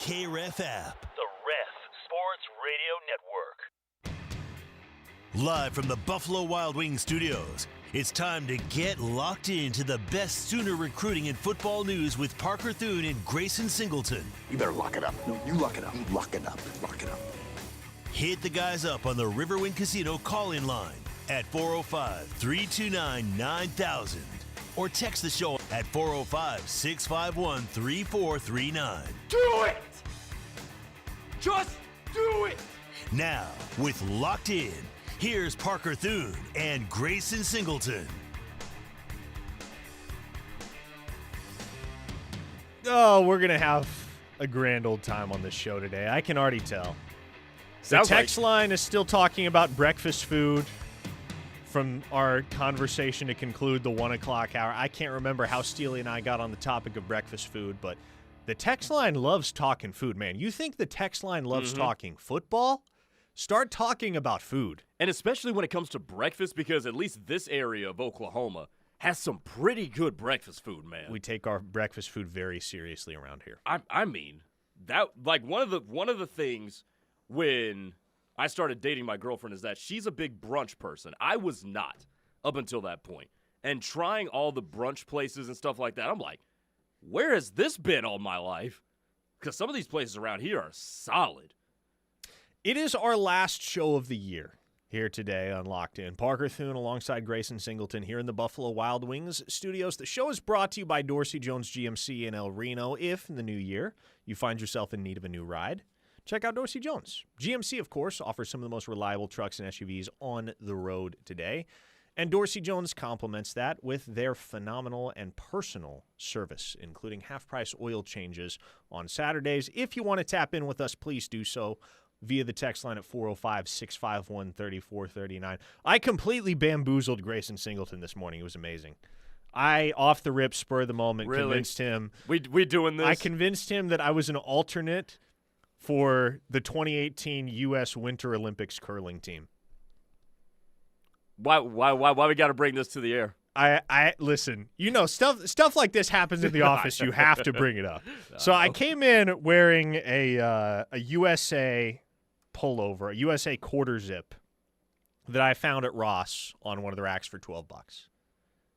KREF app. The Ref Sports Radio Network. Live from the Buffalo Wild Wings studios, it's time to get locked into the best Sooner recruiting and football news with Parker Thune and Grayson Singleton. You better lock it up. No, you lock it up. You lock it up. Lock it up. Hit the guys up on the Riverwind Casino call-in line at 405-329-9000 or text the show at 405-651-3439. Do it! Just do it! Now, with Locked In, here's Parker Thune and Grayson Singleton. Oh, we're going to have a grand old time on this show today. I can already tell. The text line is still talking about breakfast food from our conversation to conclude the 1 o'clock hour. I can't remember how Steely and I got on the topic of breakfast food, but the text line loves talking food, man. You think the text line loves talking football? Start talking about food. And especially when it comes to breakfast, because at least this area of Oklahoma has some pretty good breakfast food, man. We take our breakfast food very seriously around here. I mean, that like one of the things when I started dating my girlfriend is that she's a big brunch person. I was not up until that point. And trying all the brunch places and stuff like that, I'm like, where has this been all my life? Because some of these places around here are solid. It is our last show of the year here today on Locked In. Parker Thune alongside Grayson Singleton here in the Buffalo Wild Wings studios. The show is brought to you by Dorsey Jones GMC in El Reno. If in the new year you find yourself in need of a new ride, check out Dorsey Jones. GMC, of course, offers some of the most reliable trucks and SUVs on the road today. And Dorsey Jones complements that with their phenomenal and personal service, including half-price oil changes on Saturdays. If you want to tap in with us, please do so via the text line at 405-651-3439. I completely bamboozled Grayson Singleton this morning. It was amazing. I, off the rip, spur of the moment, convinced him. We doing this? I convinced him that I was an alternate for the 2018 U.S. Winter Olympics curling team. Why we got to bring this to the air? I listen, you know, stuff like this happens in the office. You have to bring it up. So I came in wearing a USA pullover, a USA quarter zip that I found at Ross on one of the racks for $12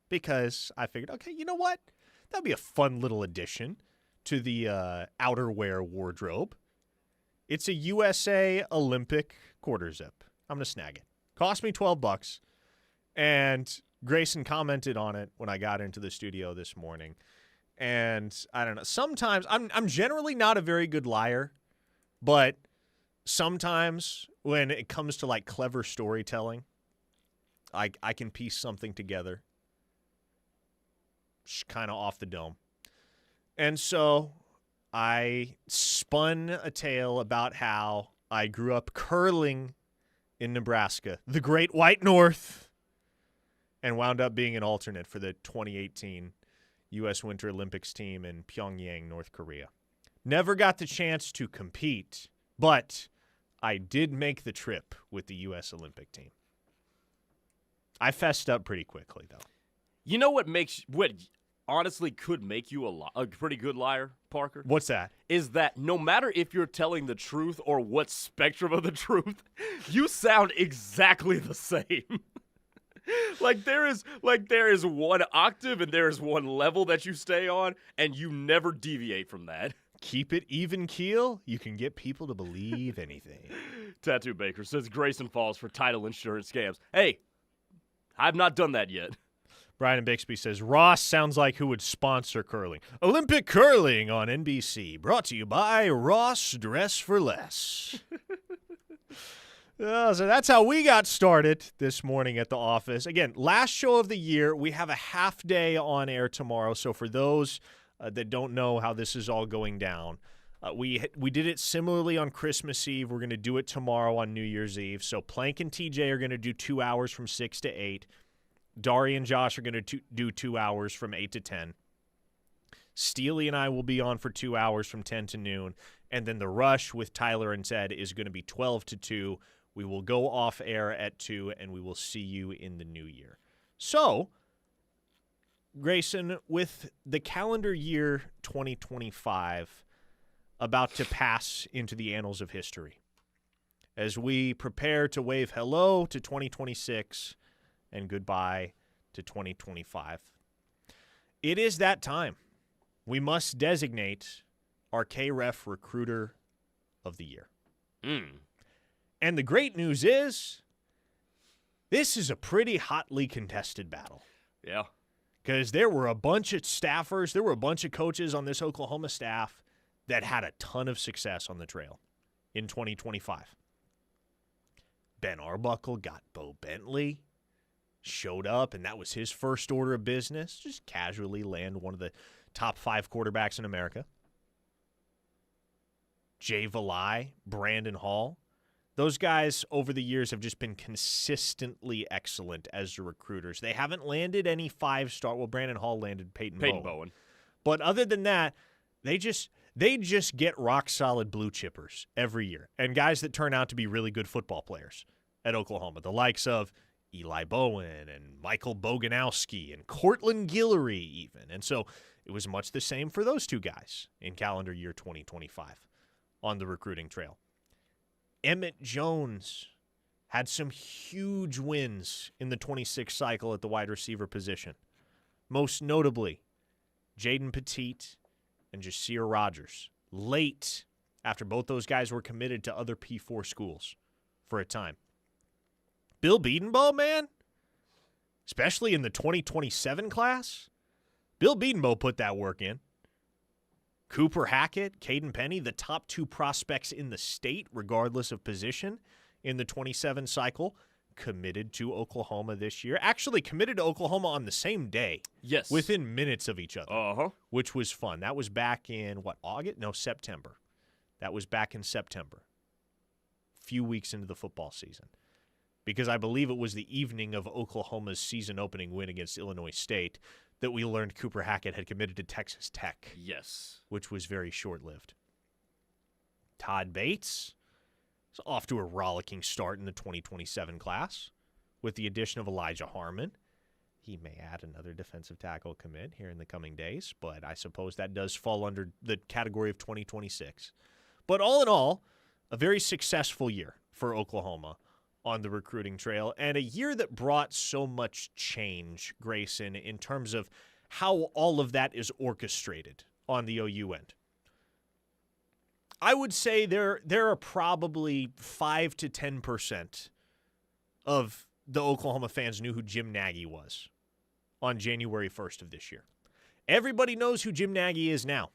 because I figured, okay, you know what? That'd be a fun little addition to the outerwear wardrobe. It's a USA Olympic quarter zip. I'm going to snag it. Cost me $12. And Grayson commented on it when I got into the studio this morning. And I don't know. Sometimes I'm generally not a very good liar, but sometimes when it comes to like clever storytelling, I can piece something together kind of off the dome. And so I spun a tale about how I grew up curling in Nebraska, the Great White North, and wound up being an alternate for the 2018 U.S. Winter Olympics team in Pyongyang, North Korea. Never got the chance to compete, but I did make the trip with the U.S. Olympic team. I fessed up pretty quickly, though. You know what honestly could make you a pretty good liar, Parker? What's that? Is that no matter if you're telling the truth or what spectrum of the truth, you sound exactly the same. There is one octave and there is one level that you stay on, and you never deviate from that. Keep it even keel. You can get people to believe anything. Tattoo Baker says Grayson falls for title insurance scams. Hey, I've not done that yet. Brian Bixby says, Ross sounds like who would sponsor curling. Olympic curling on NBC, brought to you by Ross Dress for Less. So that's how we got started this morning at the office. Again, last show of the year. We have a half day on air tomorrow. So for those that don't know how this is all going down, we did it similarly on Christmas Eve. We're going to do it tomorrow on New Year's Eve. So Plank and TJ are going to do 2 hours from 6 to 8. Dari and Josh are going to do 2 hours from 8 to 10. Steely and I will be on for 2 hours from 10 to noon. And then the rush with Tyler and Ted is going to be 12 to 2. We will go off air at 2, and we will see you in the new year. So, Grayson, with the calendar year 2025 about to pass into the annals of history as we prepare to wave hello to 2026 and goodbye to 2025. It is that time. We must designate our KREF Recruiter of the Year. And the great news is this is a pretty hotly contested battle. Yeah. Because there were a bunch of staffers, there were a bunch of coaches on this Oklahoma staff that had a ton of success on the trail in 2025. Ben Arbuckle got Bo Bentley, showed up, and that was his first order of business, just casually land one of the top 5 quarterbacks in America. Jay Valai, Brandon Hall, those guys over the years have just been consistently excellent as the recruiters. They haven't landed any 5-star. Well, Brandon Hall landed Peyton Bowen. But other than that, they just get rock-solid blue chippers every year, and guys that turn out to be really good football players at Oklahoma, the likes of Eli Bowen and Michael Boganowski and Cortland Guillory even. And so it was much the same for those two guys in calendar year 2025 on the recruiting trail. Emmett Jones had some huge wins in the 26 cycle at the wide receiver position. Most notably, Jaden Petit and Jasir Rogers, late after both those guys were committed to other P4 schools for a time. Bill Bedenbaugh, man, especially in the 2027 class, Bill Bedenbaugh put that work in. Cooper Hackett, Caden Penny, the top 2 prospects in the state, regardless of position, in the 27 cycle, committed to Oklahoma this year. Actually committed to Oklahoma on the same day. Yes. Within minutes of each other. Uh-huh. Which was fun. That was back in, August? No, September. That was back in September. A few weeks into the football season. Because I believe it was the evening of Oklahoma's season-opening win against Illinois State that we learned Cooper Hackett had committed to Texas Tech. Yes. Which was very short-lived. Todd Bates is off to a rollicking start in the 2027 class with the addition of Elijah Harmon. He may add another defensive tackle commit here in the coming days, but I suppose that does fall under the category of 2026. But all in all, a very successful year for Oklahoma on the recruiting trail, and a year that brought so much change, Grayson, in terms of how all of that is orchestrated on the OU end. I would say there are probably 5 to 10% of the Oklahoma fans knew who Jim Nagy was on January 1st of this year. Everybody knows who Jim Nagy is now.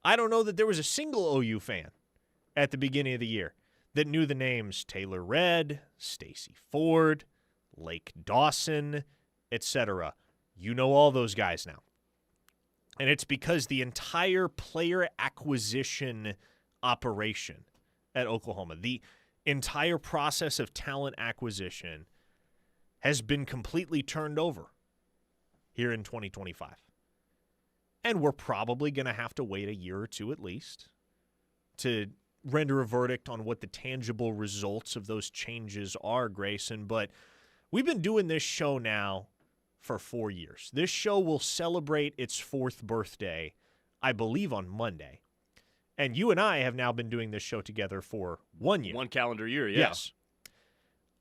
I don't know that there was a single OU fan at the beginning of the year that knew the names Taylor Redd, Stacy Ford, Lake Dawson, etc. You know all those guys now. And it's because the entire player acquisition operation at Oklahoma, the entire process of talent acquisition has been completely turned over here in 2025. And we're probably going to have to wait a year or two at least to render a verdict on what the tangible results of those changes are, Grayson. But we've been doing this show now for 4 years. This show will celebrate its 4th birthday, I believe, on Monday. And you and I have now been doing this show together for 1 year. 1 calendar year, yeah. Yes.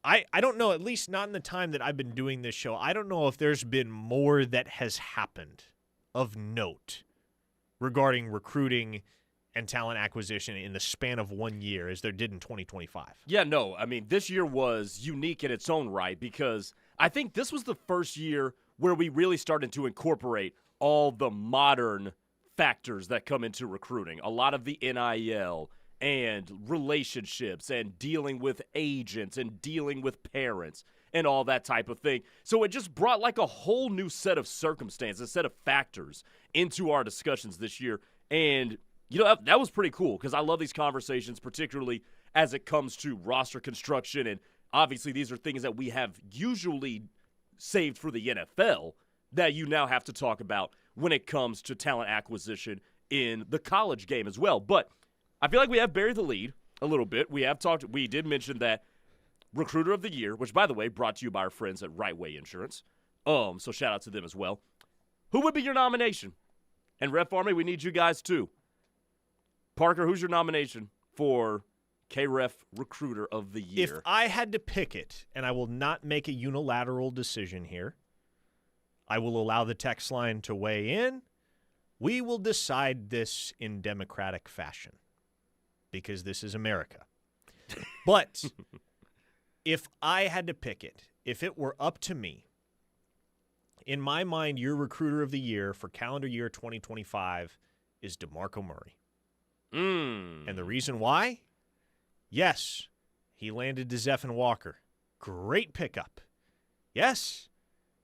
I don't know, at least not in the time that I've been doing this show, I don't know if there's been more that has happened of note regarding recruiting and talent acquisition in the span of 1 year as there did in 2025. Yeah, no, I mean, this year was unique in its own right because I think this was the first year where we really started to incorporate all the modern factors that come into recruiting. A lot of the NIL and relationships and dealing with agents and dealing with parents and all that type of thing. So it just brought like a whole new set of circumstances, a set of factors into our discussions this year. And you know, that was pretty cool because I love these conversations, particularly as it comes to roster construction. And obviously, these are things that we have usually saved for the NFL that you now have to talk about when it comes to talent acquisition in the college game as well. But I feel like we have buried the lead a little bit. We did mention that Recruiter of the Year, which, by the way, brought to you by our friends at Right Way Insurance. So shout out to them as well. Who would be your nomination? And Ref Army, we need you guys too. Parker, who's your nomination for KREF Recruiter of the Year? If I had to pick it, and I will not make a unilateral decision here, I will allow the text line to weigh in. We will decide this in democratic fashion because this is America. But if I had to pick it, if it were up to me, in my mind, your Recruiter of the Year for calendar year 2025 is DeMarco Murray. And the reason why? Yes, he landed DeZephan Walker. Great pickup. Yes,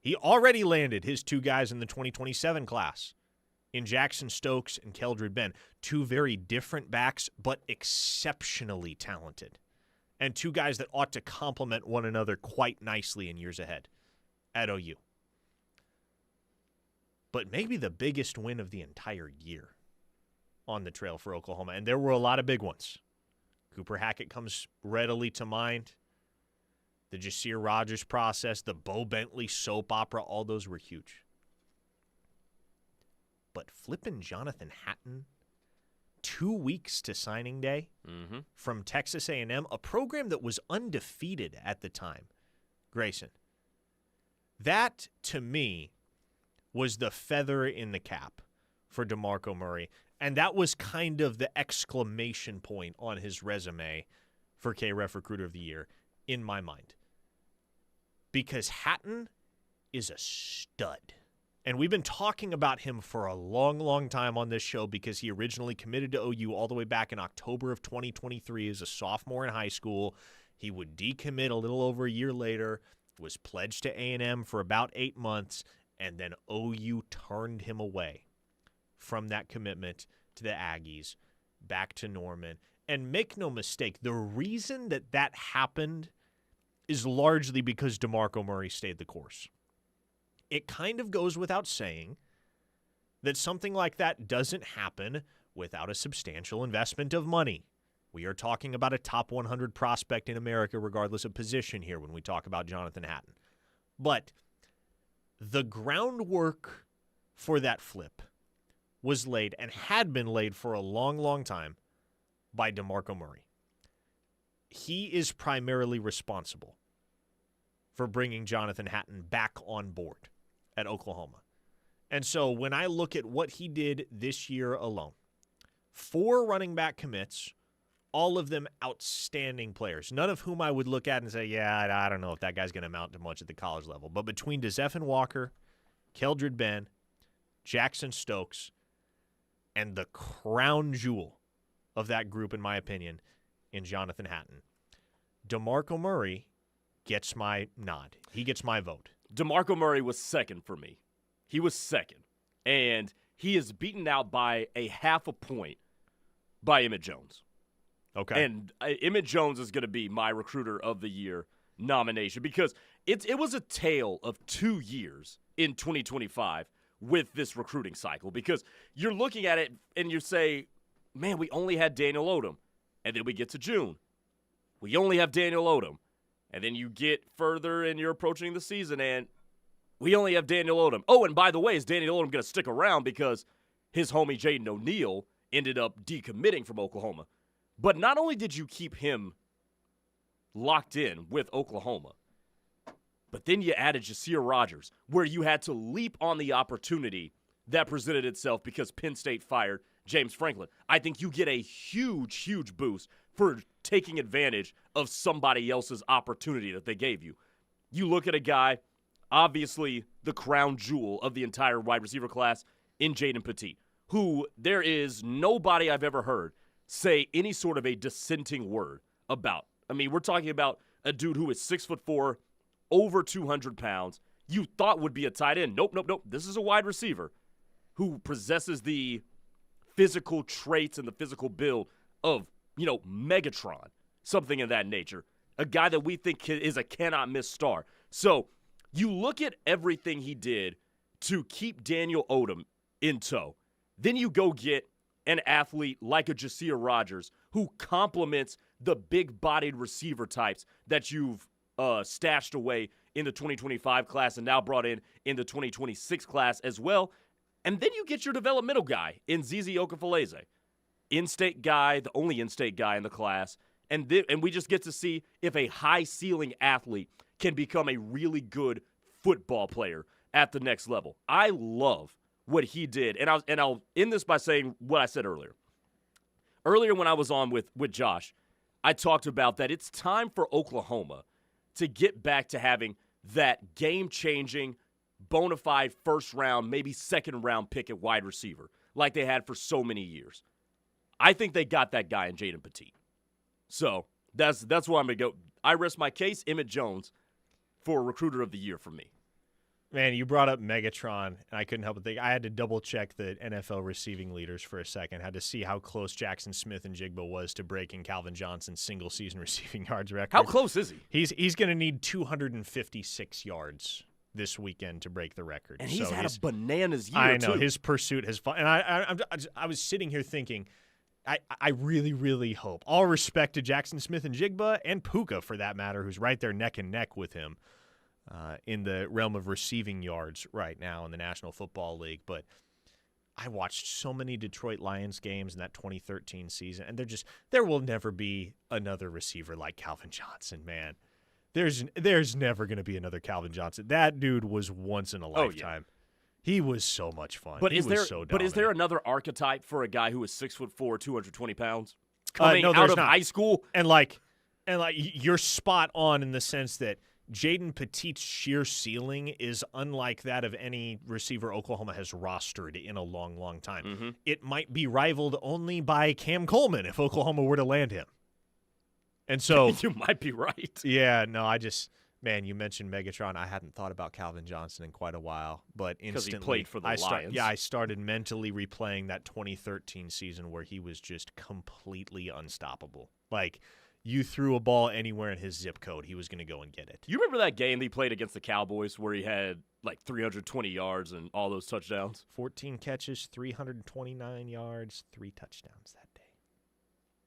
he already landed his 2 guys in the 2027 class in Jackson Stokes and Keldred Ben. 2 very different backs, but exceptionally talented. And 2 guys that ought to complement one another quite nicely in years ahead at OU. But maybe the biggest win of the entire year on the trail for Oklahoma. And there were a lot of big ones. Cooper Hackett comes readily to mind. The Jasir Rogers process, the Bo Bentley soap opera, all those were huge. But flipping Jonathan Hatton 2 weeks to signing day from Texas A&M, a program that was undefeated at the time, Grayson, that to me was the feather in the cap for DeMarco Murray. And that was kind of the exclamation point on his resume for KREF Recruiter of the Year in my mind. Because Hatton is a stud. And we've been talking about him for a long, long time on this show because he originally committed to OU all the way back in October of 2023 as a sophomore in high school. He would decommit a little over a year later, was pledged to A&M for about 8 months, and then OU turned him away from that commitment to the Aggies, back to Norman. And make no mistake, the reason that that happened is largely because DeMarco Murray stayed the course. It kind of goes without saying that something like that doesn't happen without a substantial investment of money. We are talking about a top 100 prospect in America, regardless of position here when we talk about Jonathan Hatton. But the groundwork for that flip was laid and had been laid for a long, long time by DeMarco Murray. He is primarily responsible for bringing Jonathan Hatton back on board at Oklahoma. And so when I look at what he did this year alone, 4 running back commits, all of them outstanding players, none of whom I would look at and say, yeah, I don't know if that guy's going to amount to much at the college level. But between DeZephan Walker, Keldred Ben, Jackson Stokes, and the crown jewel of that group, in my opinion, in Jonathan Hatton, DeMarco Murray gets my nod. He gets my vote. DeMarco Murray was second for me. He was second. And he is beaten out by a half a point by Emmett Jones. Okay. And Emmett Jones is going to be my Recruiter of the Year nomination because it was a tale of 2 years in 2025 with this recruiting cycle because you're looking at it and you say, man, we only had Daniel Odom. And then we get to June. We only have Daniel Odom. And then you get further and you're approaching the season and we only have Daniel Odom. Oh, and by the way, is Daniel Odom going to stick around because his homie Jaden O'Neal ended up decommitting from Oklahoma? But not only did you keep him locked in with Oklahoma, but then you added Jasir Rogers, where you had to leap on the opportunity that presented itself because Penn State fired James Franklin. I think you get a huge, huge boost for taking advantage of somebody else's opportunity that they gave you. You look at a guy, obviously the crown jewel of the entire wide receiver class in Jaden Petit, who there is nobody I've ever heard say any sort of a dissenting word about. I mean, we're talking about a dude who is 6'4", over 200 pounds. You thought would be a tight end. Nope. This is a wide receiver who possesses the physical traits and the physical build of, Megatron, something of that nature. A guy that we think is a cannot-miss star. So you look at everything he did to keep Daniel Odom in tow. Then you go get an athlete like a Jasir Rogers who complements the big-bodied receiver types that you've stashed away in the 2025 class and now brought in the 2026 class as well. And then you get your developmental guy in Zizi Okafaleze. in-state guy, the only in-state guy in the class, and we just get to see if a high-ceiling athlete can become a really good football player at the next level. I love what he did, and I'll end this by saying what I said earlier. Earlier when I was on with Josh, I talked about that it's time for Oklahoma to get back to having that game-changing, bona fide first-round, maybe second-round pick at wide receiver like they had for so many years. I think they got that guy in Jaden Petit. So that's where I'm going to go. I rest my case, Emmett Jones, for Recruiter of the Year for me. Man, you brought up Megatron, and I couldn't help but think. I had to double-check the NFL receiving leaders for a second. Had to see how close Jackson Smith and Jigba was to breaking Calvin Johnson's single-season receiving yards record. How close is he? He's going to need 256 yards this weekend to break the record. And he's had a bananas year, I know. too. His pursuit has fun. And I was sitting here thinking, I really, really hope, all respect to Jackson Smith and Jigba, and Puka, for that matter, who's right there neck and neck with him in the realm of receiving yards right now in the National Football League. But I watched so many Detroit Lions games in that 2013 season, and there will never be another receiver like Calvin Johnson, man. There's never going to be another Calvin Johnson. That dude was once in a lifetime. Yeah. He was so much fun. But is there another archetype for a guy who is 6'4", 220 pounds coming out of high school? And like you're spot on in the sense that Jaden Petit's sheer ceiling is unlike that of any receiver Oklahoma has rostered in a long, long time. Mm-hmm. It might be rivaled only by Cam Coleman if Oklahoma were to land him. And so you might be right. Yeah, no, man, you mentioned Megatron. I hadn't thought about Calvin Johnson in quite a while, but instantly he played for the Lions. I started mentally replaying that 2013 season where he was just completely unstoppable. Like, you threw a ball anywhere in his zip code, he was going to go and get it. You remember that game he played against the Cowboys where he had like 320 yards and all those touchdowns? 14 catches, 329 yards, 3 touchdowns that day.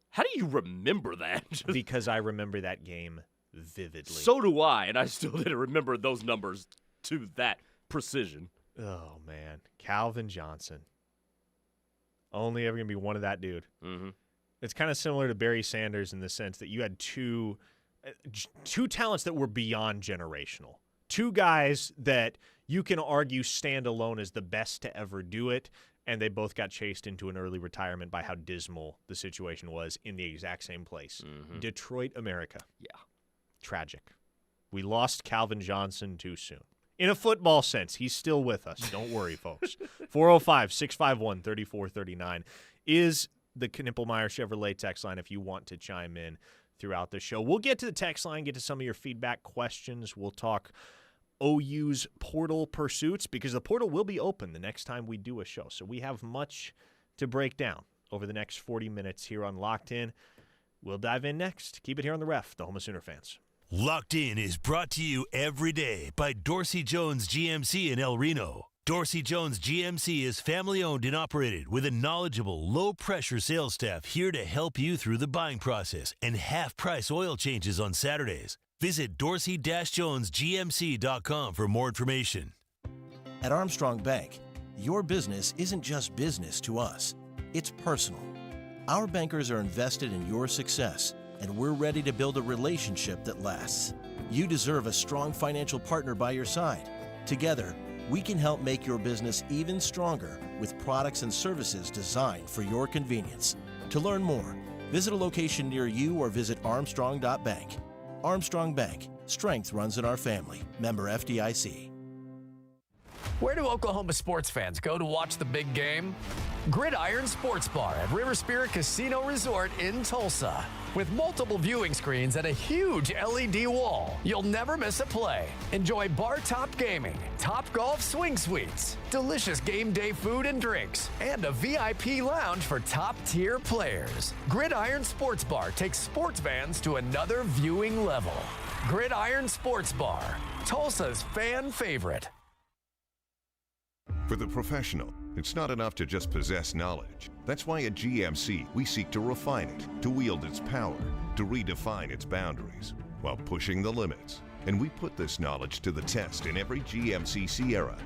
How do you remember that? Because I remember that game vividly. So do I, and I still didn't remember those numbers to that precision. Oh, man. Calvin Johnson. Only ever going to be one of that dude. Mm-hmm. It's kind of similar to Barry Sanders in the sense that you had two talents that were beyond generational. Two guys that you can argue stand alone as the best to ever do it, and they both got chased into an early retirement by how dismal the situation was in the exact same place. Mm-hmm. Detroit, America. Yeah. Tragic. We lost Calvin Johnson too soon. In a football sense, he's still with us. Don't worry, folks. 405-651-3439 is the Knippelmeyer Chevrolet text line if you want to chime in throughout the show. We'll get to the text line, get to some of your feedback questions. We'll talk OU's portal pursuits because the portal will be open the next time we do a show. So we have much to break down over the next 40 minutes here on Locked In. We'll dive in next. Keep it here on The Ref, the home of Sooner fans. Locked In is brought to you every day by Dorsey Jones GMC in El Reno. Dorsey Jones GMC is family-owned and operated with a knowledgeable, low-pressure sales staff here to help you through the buying process and half-price oil changes on Saturdays. Visit dorsey-jonesgmc.com for more information. At Armstrong Bank, your business isn't just business to us. It's personal. Our bankers are invested in your success, and we're ready to build a relationship that lasts. You deserve a strong financial partner by your side. Together, we can help make your business even stronger with products and services designed for your convenience. To learn more, visit a location near you or visit armstrong.bank. Armstrong Bank. Strength runs in our family. Member FDIC. Where do Oklahoma sports fans go to watch the big game? Gridiron Sports Bar at River Spirit Casino Resort in Tulsa. With multiple viewing screens and a huge LED wall, you'll never miss a play. Enjoy bar-top gaming, Topgolf swing suites, delicious game day food and drinks, and a VIP lounge for top-tier players. Gridiron Sports Bar takes sports fans to another viewing level. Gridiron Sports Bar, Tulsa's fan favorite. For the professional, it's not enough to just possess knowledge. That's why at GMC, we seek to refine it, to wield its power, to redefine its boundaries, while pushing the limits. And we put this knowledge to the test in every GMC Sierra.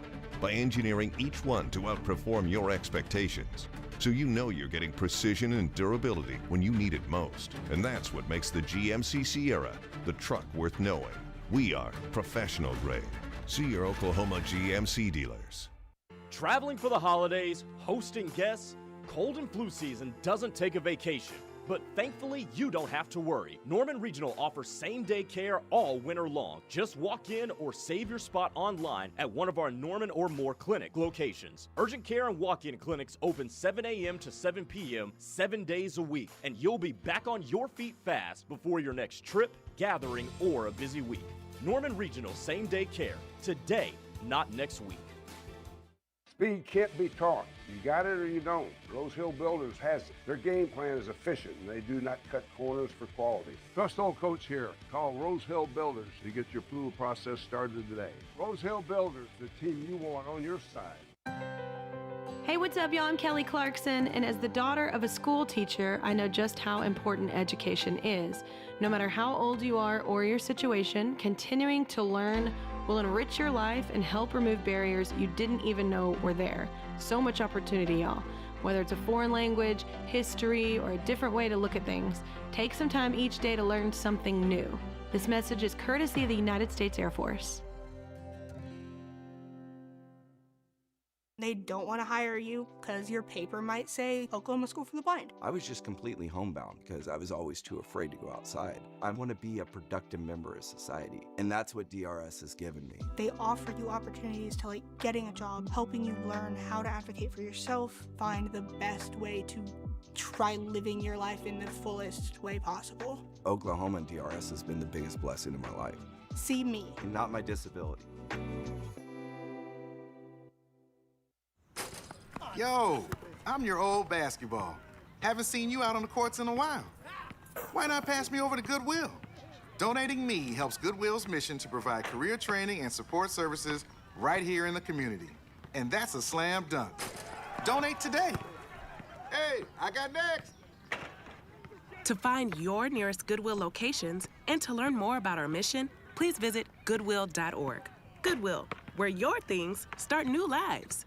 by engineering each one to outperform your expectations. So you know you're getting precision and durability when you need it most. And that's what makes the GMC Sierra the truck worth knowing. We are professional grade. See your Oklahoma GMC dealers. Traveling for the holidays, hosting guests, cold and flu season doesn't take a vacation. But thankfully, you don't have to worry. Norman Regional offers same-day care all winter long. Just walk in or save your spot online at one of our Norman or Moore clinic locations. Urgent care and walk-in clinics open 7 a.m. to 7 p.m. 7 days a week. And you'll be back on your feet fast before your next trip, gathering, or a busy week. Norman Regional same-day care. Today, not next week. Speed can't be taught. You got it or you don't. Rose Hill Builders has it. Their game plan is efficient, and they do not cut corners for quality. Trust old coach here. Call Rose Hill Builders to get your approval process started today. Rose Hill Builders, the team you want on your side. Hey, what's up, y'all? I'm Kelly Clarkson, and as the daughter of a school teacher, I know just how important education is. No matter how old you are or your situation, continuing to learn will enrich your life and help remove barriers you didn't even know were there. So much opportunity, y'all. Whether it's a foreign language, history, or a different way to look at things, take some time each day to learn something new. This message is courtesy of the United States Air Force. They don't want to hire you because your paper might say Oklahoma School for the Blind. I was just completely homebound because I was always too afraid to go outside. I want to be a productive member of society, and that's what DRS has given me. They offer you opportunities to getting a job, helping you learn how to advocate for yourself, find the best way to try living your life in the fullest way possible. Oklahoma and DRS has been the biggest blessing in my life. See me. And not my disability. Yo, I'm your old basketball. Haven't seen you out on the courts in a while. Why not pass me over to Goodwill? Donating me helps Goodwill's mission to provide career training and support services right here in the community. And that's a slam dunk. Donate today. Hey, I got next. To find your nearest Goodwill locations and to learn more about our mission, please visit goodwill.org. Goodwill, where your things start new lives.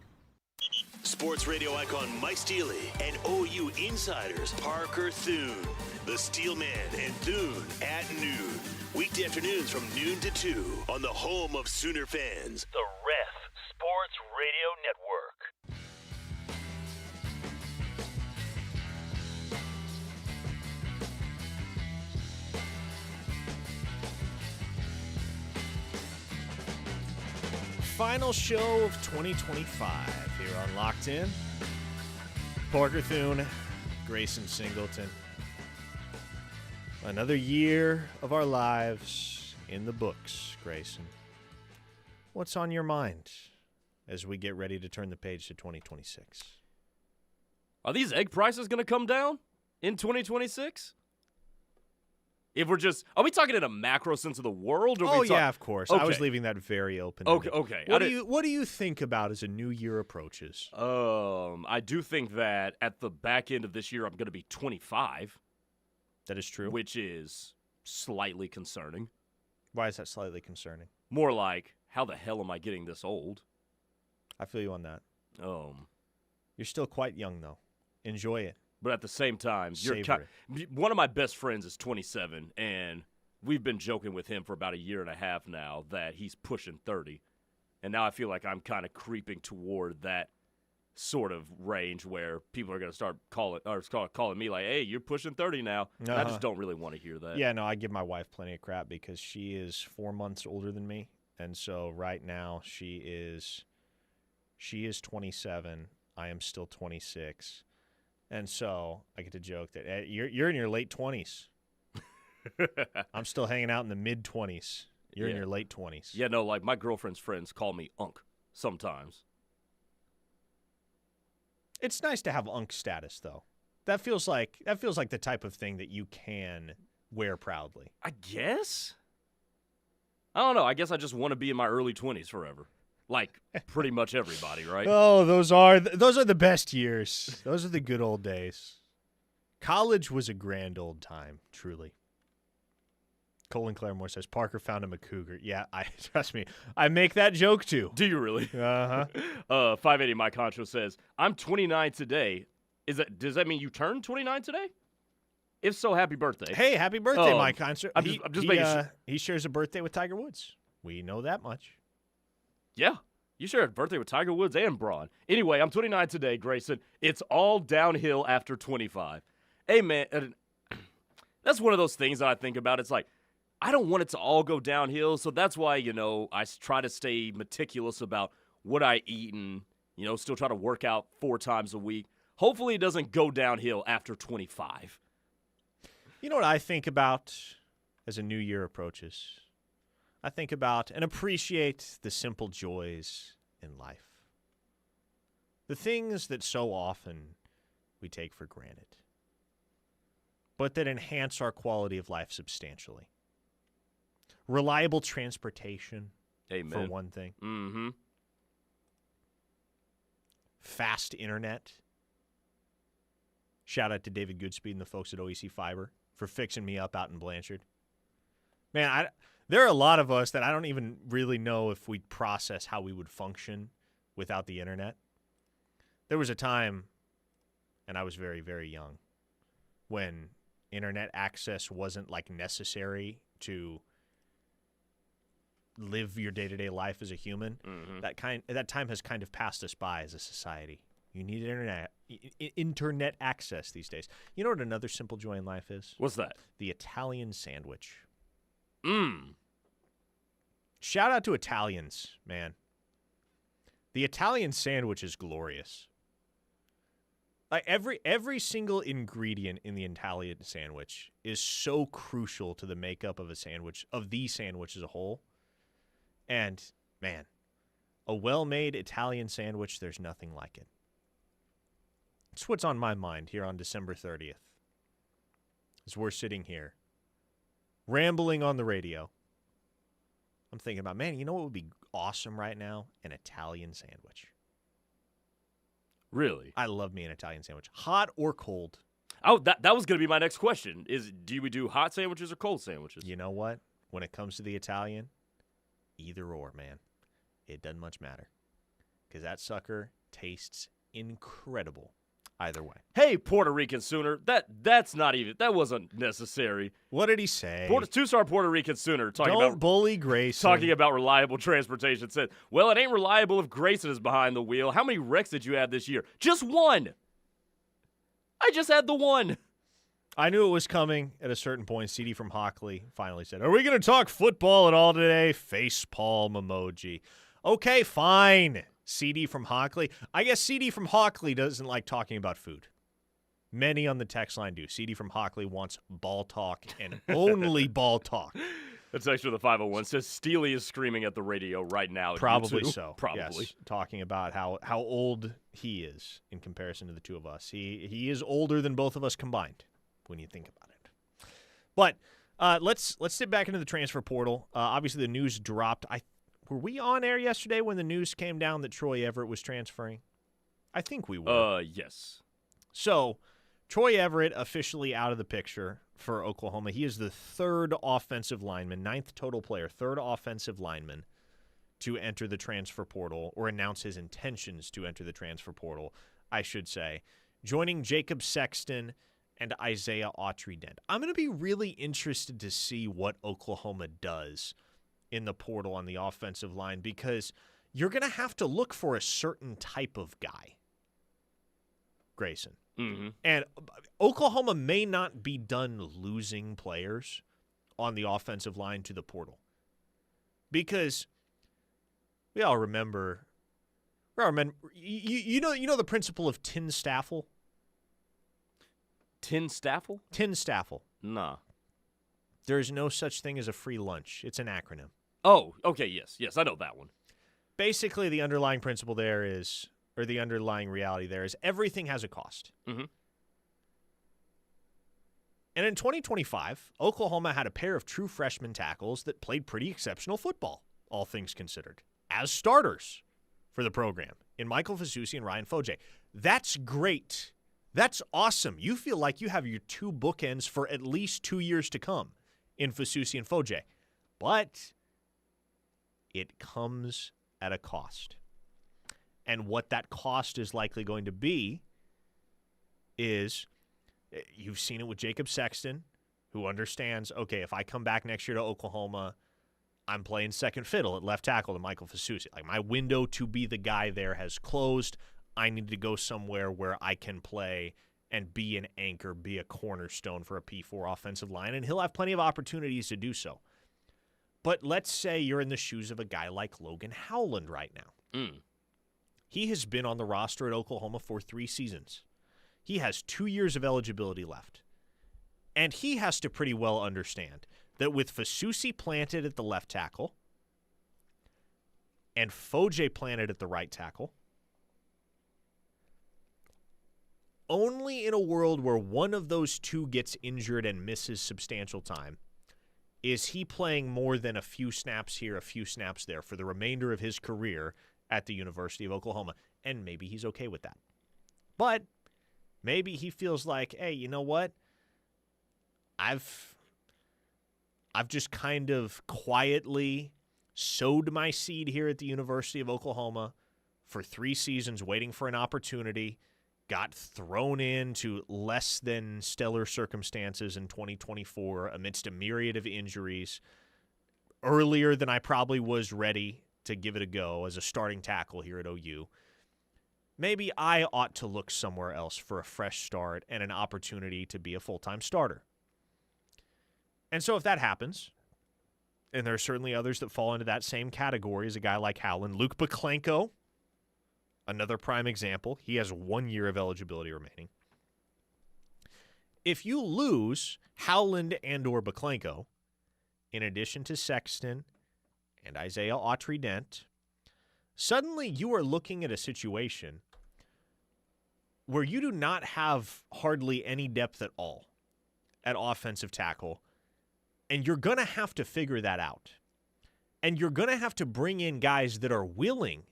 Sports radio icon Mike Steely and OU insiders Parker Thune. The Steelman and Thune at noon. Weekday afternoons from noon to 2 on the home of Sooner fans. The Ref Sports Radio Network. Final show of 2025 here on Locked In. Parker Thune, Grayson Singleton. Another year of our lives in the books, Grayson. What's on your mind as we get ready to turn the page to 2026? Are these egg prices going to come down in 2026? If we're just, are we talking in a macro sense of the world? Or yeah, of course. Okay. I was leaving that very open. Okay. What do you think about as a new year approaches? I do think that at the back end of this year, I'm going to be 25. That is true. Which is slightly concerning. Why is that slightly concerning? More like, how the hell am I getting this old? I feel you on that. You're still quite young, though. Enjoy it. But at the same time, one of my best friends is 27, and we've been joking with him for about a year and a half now that he's pushing 30. And now I feel like I'm kind of creeping toward that sort of range where people are going to start calling me like, hey, you're pushing 30 now. And I just don't really want to hear that. Yeah, no, I give my wife plenty of crap because she is 4 months older than me. And so right now she is 27. I am still 26. And so I get to joke that you're in your late 20s. I'm still hanging out in the mid-20s. You're in your late 20s. Yeah, no, like my girlfriend's friends call me Unc sometimes. It's nice to have Unc status, though. That feels like the type of thing that you can wear proudly. I guess. I don't know. I guess I just want to be in my early 20s forever. Like pretty much everybody, right? Oh, those are the best years. Those are the good old days. College was a grand old time, truly. Colin Claremore says, Parker found him a cougar. Yeah, trust me. I make that joke too. Do you really? Uh-huh. 580 Mike Concho says, I'm 29 today. Does that mean you turned 29 today? If so, happy birthday. Hey, happy birthday, Mike Concho. I'm just making sure. He shares a birthday with Tiger Woods. We know that much. Yeah. You share a birthday with Tiger Woods and Braun. Anyway, I'm 29 today, Grayson. It's all downhill after 25. Hey, man, that's one of those things that I think about. It's like, I don't want it to all go downhill, so that's why, I try to stay meticulous about what I eat and, still try to work out 4 times a week. Hopefully it doesn't go downhill after 25. You know what I think about as a new year approaches? I think about and appreciate the simple joys in life. The things that so often we take for granted, but that enhance our quality of life substantially. Reliable transportation, Amen. for one thing. Mm-hmm. Fast internet. Shout out to David Goodspeed and the folks at OEC Fiber for fixing me up out in Blanchard. Man, there are a lot of us that I don't even really know if we'd process how we would function without the internet. There was a time, and I was very, very young, when internet access wasn't necessary to live your day-to-day life as a human. Mm-hmm. That time has kind of passed us by as a society. You need internet access these days. You know what another simple joy in life is? What's that? The Italian sandwich. Shout out to Italians, man. The Italian sandwich is glorious. Every single ingredient in the Italian sandwich is so crucial to the makeup of the sandwich as a whole. And, man, a well-made Italian sandwich, there's nothing like it. It's what's on my mind here on December 30th. As we're sitting here, rambling on the radio. I'm thinking about, man, you know what would be awesome right now? An Italian sandwich. Really? I love me an Italian sandwich. Hot or cold? Oh, that was going to be my next question. Do we do hot sandwiches or cold sandwiches? You know what? When it comes to the Italian, either or, man. It doesn't much matter. Because that sucker tastes incredible either way. Hey, Puerto Rican Sooner, that wasn't necessary. What did he say? Two-star Puerto Rican Sooner Don't bully Grayson. Talking about reliable transportation said, well, it ain't reliable if Grayson is behind the wheel. How many wrecks did you have this year? Just one. I just had the one. I knew it was coming at a certain point. CD from Hockley finally said, are we going to talk football at all today? Facepalm emoji. Okay, fine. CD from Hockley. I guess CD from Hockley doesn't like talking about food. Many on the text line do. CD from Hockley wants ball talk and only ball talk. That's actually the 501 says Steely is screaming at the radio right now. Probably so. Probably. Yes, talking about how old he is in comparison to the two of us. He is older than both of us combined when you think about it. But let's dip back into the transfer portal. Obviously, the news dropped. Were we on air yesterday when the news came down that Troy Everett was transferring? I think we were. Yes. So, Troy Everett officially out of the picture for Oklahoma. He is the third offensive lineman, 9th total player, third offensive lineman to enter the transfer portal or announce his intentions to enter the transfer portal, I should say, joining Jacob Sexton and Isaiah Autry-Dent. I'm going to be really interested to see what Oklahoma does in the portal on the offensive line because you're going to have to look for a certain type of guy, Grayson. Mm-hmm. And Oklahoma may not be done losing players on the offensive line to the portal because we all remember you know the principle of tin staffle? Tin staffle? Tin staffle. Nah. There's no such thing as a free lunch. It's an acronym. Oh, okay, yes, I know that one. Basically, the underlying principle there is, or the underlying reality there is, everything has a cost. Mm-hmm. And in 2025, Oklahoma had a pair of true freshman tackles that played pretty exceptional football, all things considered, as starters for the program, in Michael Fasusi and Ryan Foje. That's great. That's awesome. You feel like you have your two bookends for at least 2 years to come in Fasusi and Foje. But it comes at a cost. And what that cost is likely going to be is, you've seen it with Jacob Sexton, who understands, okay, if I come back next year to Oklahoma, I'm playing second fiddle at left tackle to Michael Fasusi. Like, my window to be the guy there has closed. I need to go somewhere where I can play and be an anchor, be a cornerstone for a P4 offensive line, and he'll have plenty of opportunities to do so. But let's say you're in the shoes of a guy like Logan Howland right now. He has been on the roster at Oklahoma for 3 seasons. He has 2 years of eligibility left. And he has to pretty well understand that with Fasusi planted at the left tackle and Foje planted at the right tackle, only in a world where one of those two gets injured and misses substantial time is he playing more than a few snaps here, a few snaps there for the remainder of his career at the University of Oklahoma. And maybe he's okay with that. But maybe he feels like, hey, you know what? I've just kind of quietly sowed my seed here at the University of Oklahoma for 3 seasons, waiting for an opportunity, got thrown into less than stellar circumstances in 2024 amidst a myriad of injuries, earlier than I probably was ready to give it a go as a starting tackle here at OU. Maybe I ought to look somewhere else for a fresh start and an opportunity to be a full-time starter. And so if that happens, and there are certainly others that fall into that same category as a guy like Howland, Luke Baklenko, another prime example. He has 1 year of eligibility remaining. If you lose Howland and or Baklenko, in addition to Sexton and Isaiah Autry-Dent, suddenly you are looking at a situation where you do not have hardly any depth at all at offensive tackle, and you're going to have to figure that out. And you're going to have to bring in guys that are willing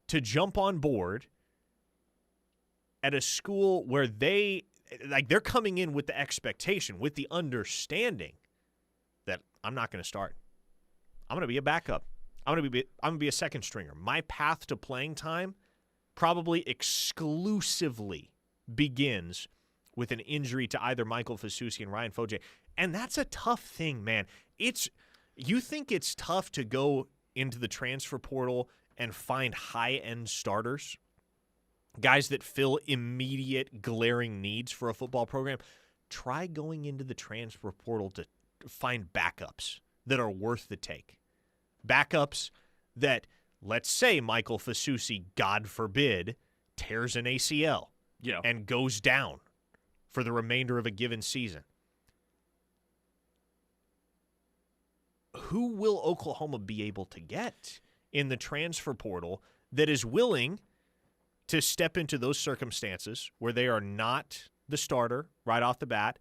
to jump on board at a school where they're coming in with the expectation, with the understanding that I'm not going to start. I'm going to be a backup. I'm going to be a second stringer. My path to playing time probably exclusively begins with an injury to either Michael Fasusi and Ryan Foje. And that's a tough thing, man. You think it's tough to go into the transfer portal and find high-end starters, guys that fill immediate glaring needs for a football program. Try going into the transfer portal to find backups that are worth the take. Backups that, let's say Michael Fasusi, God forbid, tears an ACL and goes down for the remainder of a given season. Who will Oklahoma be able to get in the transfer portal that is willing to step into those circumstances where they are not the starter right off the bat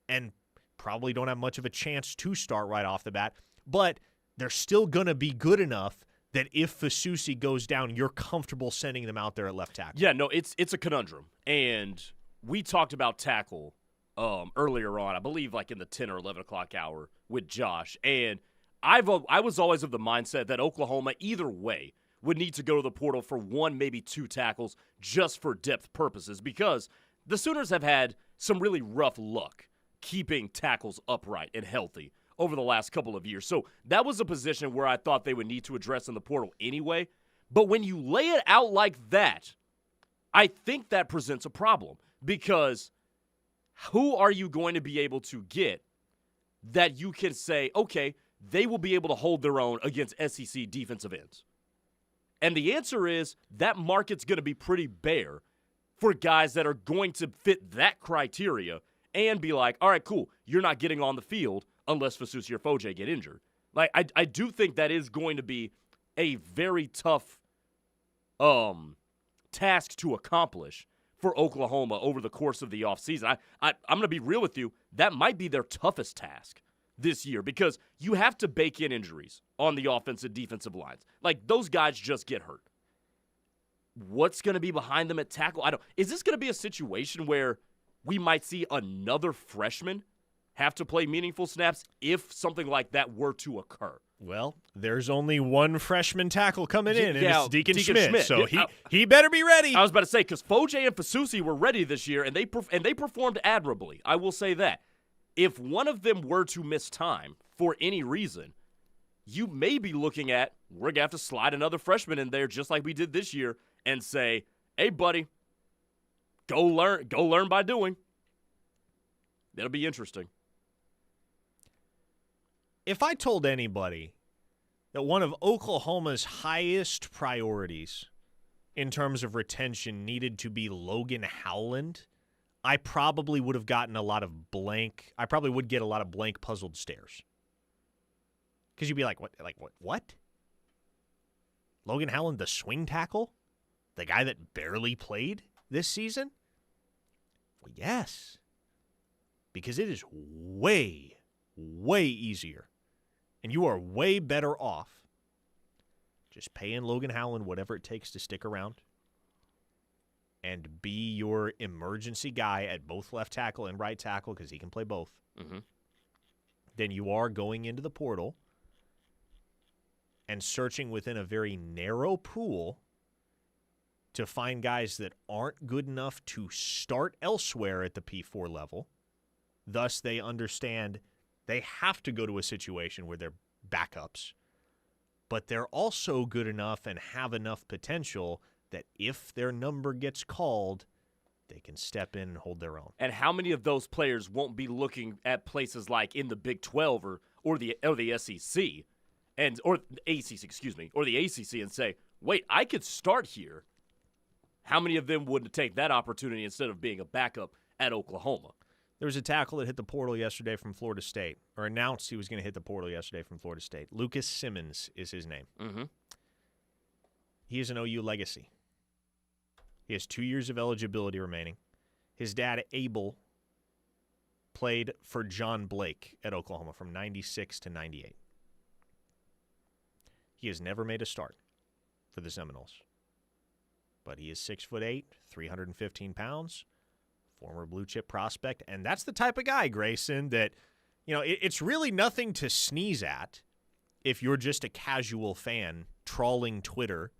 and probably don't have much of a chance to start right off the bat, but they're still going to be good enough that if Fasusi goes down, you're comfortable sending them out there at left tackle? Yeah, no, it's a conundrum. And we talked about tackle earlier on, I believe like in the 10 or 11 o'clock hour with Josh, and I was always of the mindset that Oklahoma, either way, would need to go to the portal for 1, maybe 2 tackles just for depth purposes, because the Sooners have had some really rough luck keeping tackles upright and healthy over the last couple of years. So that was a position where I thought they would need to address in the portal anyway. But when you lay it out like that, I think that presents a problem, because who are you going to be able to get that you can say, okay, they will be able to hold their own against SEC defensive ends? And the answer is that market's going to be pretty bare for guys that are going to fit that criteria and be like, all right, cool, you're not getting on the field unless Fasusi or Foje get injured. Like, I do think that is going to be a very tough task to accomplish for Oklahoma over the course of the offseason. I'm going to be real with you. That might be their toughest task this year, because you have to bake in injuries on the offensive and defensive lines. Like, those guys just get hurt. What's going to be behind them at tackle? Is this going to be a situation where we might see another freshman have to play meaningful snaps if something like that were to occur. Well, there's only one freshman tackle coming in, and it's Deacon Deacon Schmidt. So Yeah, he better be ready. I was about to say, because Foje and Fasusi were ready this year, and they performed admirably. I will say that. If one of them were to miss time for any reason, you may be looking at, we're going to have to slide another freshman in there just like we did this year and say, hey, buddy, go learn by doing. That'll be interesting. If I told anybody that one of Oklahoma's highest priorities in terms of retention needed to be Logan Howland, I probably would have gotten a lot of blank. I probably would get a lot of blank, puzzled stares. Because you'd be like, what? Like, what? Logan Howland, the swing tackle? The guy that barely played this season? Well, yes. Because it is way, way easier. And you are way better off just paying Logan Howland whatever it takes to stick around and be your emergency guy at both left tackle and right tackle, because he can play both. Mm-hmm. Then you are going into the portal and searching within a very narrow pool to find guys that aren't good enough to start elsewhere at the P4 level. Thus, they understand they have to go to a situation where they're backups, but they're also good enough and have enough potential that if their number gets called, they can step in and hold their own. And how many of those players won't be looking at places like in the Big 12 or the SEC or the ACC and say, wait, I could start here. How many of them wouldn't take that opportunity instead of being a backup at Oklahoma? There was a tackle that hit the portal yesterday from Florida State, or announced he was going to hit the portal yesterday from Florida State. Lucas Simmons is his name. Mm-hmm. He is an OU legacy. He has 2 years of eligibility remaining. His dad, Abel, played for John Blake at Oklahoma from 96 to 98. He has never made a start for the Seminoles. But he is 6'8", 315 pounds, former blue chip prospect, and that's the type of guy, Grayson, that, you know, it's really nothing to sneeze at if you're just a casual fan trawling Twitter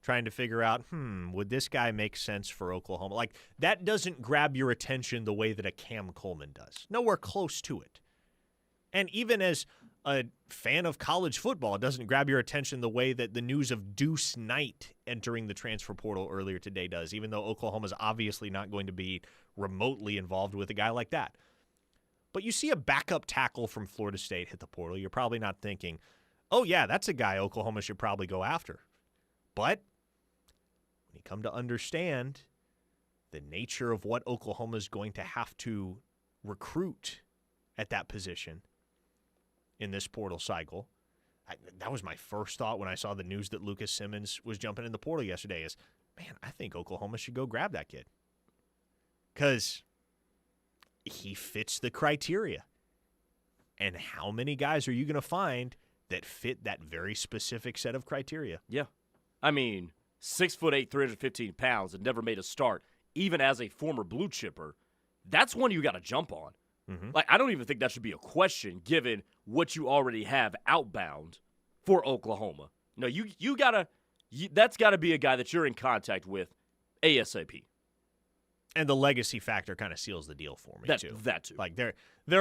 trying to figure out, would this guy make sense for Oklahoma? Like, that doesn't grab your attention the way that a Cam Coleman does. Nowhere close to it. And even as a fan of college football, it doesn't grab your attention the way that the news of Deuce Knight entering the transfer portal earlier today does, even though Oklahoma's obviously not going to be remotely involved with a guy like that. But you see a backup tackle from Florida State hit the portal, you're probably not thinking, oh yeah, that's a guy Oklahoma should probably go after. But when you come to understand the nature of what Oklahoma is going to have to recruit at that position in this portal cycle, that was my first thought when I saw the news that Lucas Simmons was jumping in the portal yesterday is, man, I think Oklahoma should go grab that kid. Because he fits the criteria. And how many guys are you going to find that fit that very specific set of criteria? Yeah. I mean, 6'8", 315 pounds and never made a start, even as a former blue chipper, that's one you got to jump on. Mm-hmm. Like, I don't even think that should be a question given what you already have outbound for Oklahoma. No, that's got to be a guy that you're in contact with ASAP. And the legacy factor kind of seals the deal for me, too. That too. Like, there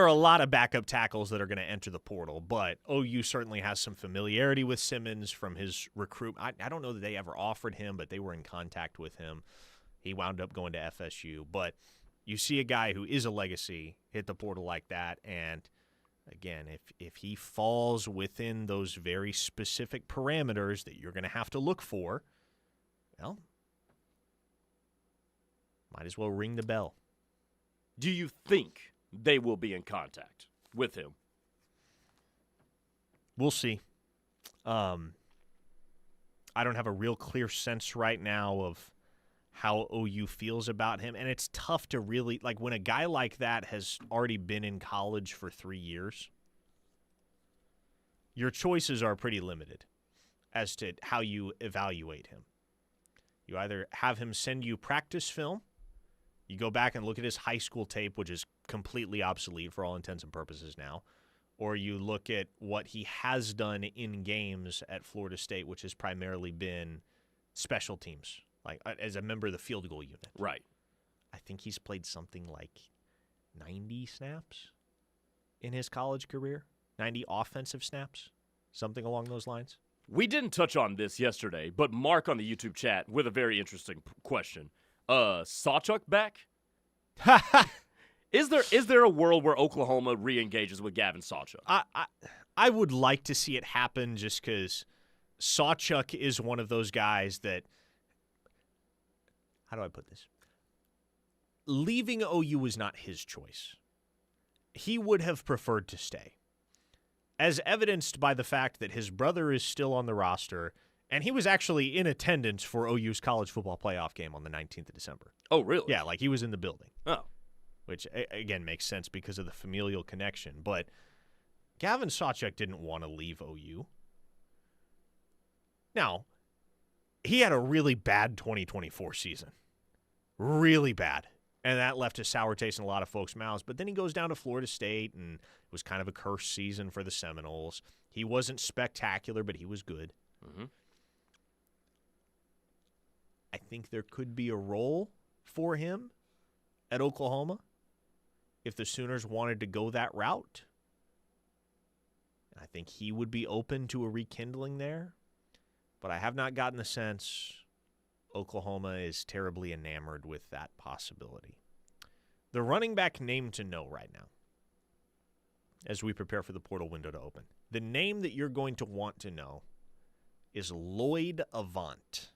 are a lot of backup tackles that are going to enter the portal, but OU certainly has some familiarity with Simmons from his recruit. I don't know that they ever offered him, but they were in contact with him. He wound up going to FSU. But you see a guy who is a legacy hit the portal like that, and again, if he falls within those very specific parameters that you're going to have to look for, well, might as well ring the bell. Do you think they will be in contact with him? We'll see. I don't have a real clear sense right now of how OU feels about him, and it's tough to really, like, when a guy like that has already been in college for 3 years, your choices are pretty limited as to how you evaluate him. You either have him send you practice film You go back and look at his high school tape, which is completely obsolete for all intents and purposes now, or you look at what he has done in games at Florida State, which has primarily been special teams, like as a member of the field goal unit. Right. I think he's played something like 90 snaps in his college career, 90 offensive snaps, something along those lines. We didn't touch on this yesterday, but Mark on the YouTube chat with a very interesting question. Sawchuk back? Is there a world where Oklahoma re-engages with Gavin Sawchuk? I would like to see it happen just because Sawchuk is one of those guys that, how do I put this? Leaving OU was not his choice. He would have preferred to stay, as evidenced by the fact that his brother is still on the roster, and he was actually in attendance for OU's college football playoff game on the 19th of December. Oh, really? Yeah, like he was in the building. Oh. Which, again, makes sense because of the familial connection. But Gavin Sawchuk didn't want to leave OU. Now, he had a really bad 2024 season. Really bad. And that left a sour taste in a lot of folks' mouths. But then he goes down to Florida State, and it was kind of a cursed season for the Seminoles. He wasn't spectacular, but he was good. Mm-hmm. I think there could be a role for him at Oklahoma if the Sooners wanted to go that route. I think he would be open to a rekindling there. But I have not gotten the sense Oklahoma is terribly enamored with that possibility. The running back name to know right now, as we prepare for the portal window to open, the name that you're going to want to know is Lloyd Avant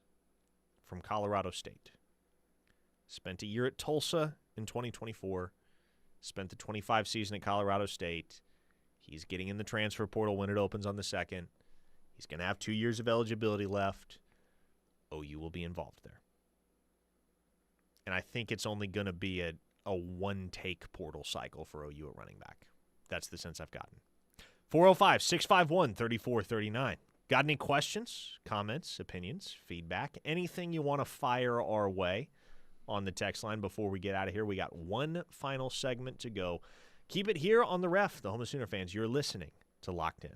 from Colorado State. Spent a year at Tulsa in 2024. Spent the 25 season at Colorado State. He's getting in the transfer portal when it opens on the 2nd. He's going to have 2 years of eligibility left. OU will be involved there. And I think it's only going to be a one-take portal cycle for OU at running back. That's the sense I've gotten. 405-651-3439. Got any questions, comments, opinions, feedback, anything you want to fire our way on the text line before we get out of here? We got one final segment to go. Keep it here on The Ref, the home of Sooner fans. You're listening to Locked In.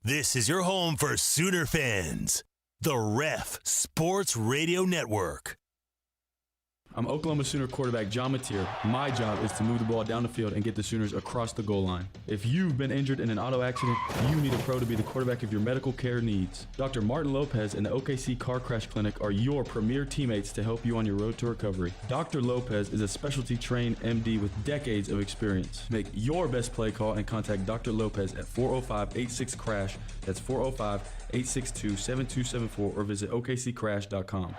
This is your home for Sooner fans. The Ref Sports Radio Network. I'm Oklahoma Sooner quarterback John Mateer. My job is to move the ball down the field and get the Sooners across the goal line. If you've been injured in an auto accident, you need a pro to be the quarterback of your medical care needs. Dr. Martin Lopez and the OKC Car Crash Clinic are your premier teammates to help you on your road to recovery. Dr. Lopez is a specialty trained MD with decades of experience. Make your best play call and contact Dr. Lopez at 405-86-CRASH. That's 405-862-7274 or visit okccrash.com.